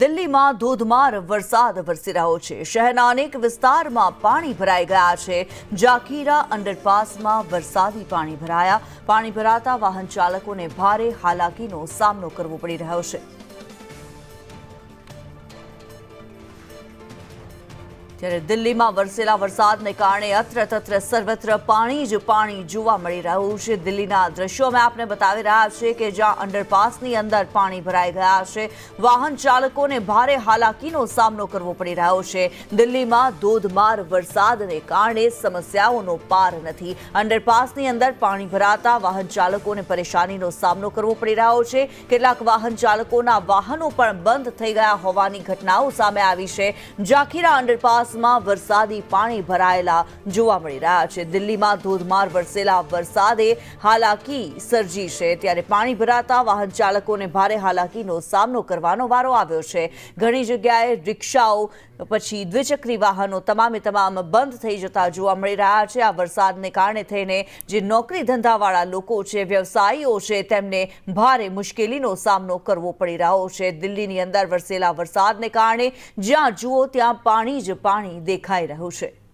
દિલ્હીમાં ધોધમાર વરસાદ વરસી રહ્યો છે। શહેરના અનેક વિસ્તારમાં પાણી ભરાઈ ગયા છે। જાખીરા અંડરપાસમાં વરસાદી પાણી ભરાયા। પાણી ભરાતા વાહન ચાલકોને ભારે હાલાકીનો સામનો કરવો પડી રહ્યો છે। ત્યારે દિલ્હીમાં વરસેલા વરસાદને કારણે અત્ર સર્વત્ર પાણી જ પાણી જોવા મળી રહ્યું છે। દિલ્હીના દ્રશ્યો અમે આપને બતાવી રહ્યા છે કે જ્યાં અંડરપાસની અંદર પાણી ભરાઈ ગયા છે। વાહન ચાલકોને ભારે હાલાકીનો સામનો કરવો પડી રહ્યો છે। દિલ્હીમાં ધોધમાર વરસાદને કારણે સમસ્યાઓનો પાર નથી। અંડરપાસની અંદર પાણી ભરાતા વાહન ચાલકોને પરેશાનીનો સામનો કરવો પડી રહ્યો છે। કેટલાક વાહન ચાલકોના વાહનો પણ બંધ થઈ ગયા હોવાની ઘટનાઓ સામે આવી છે। જાખીરા અંડરપાસ વરસાદી પાણી ભરાયેલા જોવા મળી રહ્યા છે। દિલ્હીમાં ધોધમાર વરસેલા વરસાદે હાલાકી સર્જી છે। ત્યારે પાણી ભરાતા વાહન ચાલકોને ભારે હાલાકીનો સામનો કરવાનો વારો આવ્યો છે। ઘણી જગ્યાએ રિક્ષાઓ પછી દ્વિચક્રી વાહનો તમામ બંધ થઈ જતા જોવા મળી રહ્યા છે। આ વરસાદને કારણે થઈને જે નોકરી ધંધાવાળા લોકો છે, વ્યવસાયીઓ છે, તેમને ભારે મુશ્કેલીનો સામનો કરવો પડી રહ્યો છે। દિલ્હીની અંદર વરસેલા વરસાદને કારણે જ્યાં જુઓ ત્યાં પાણી જ પાણી દેખાઈ રહ્યું છે।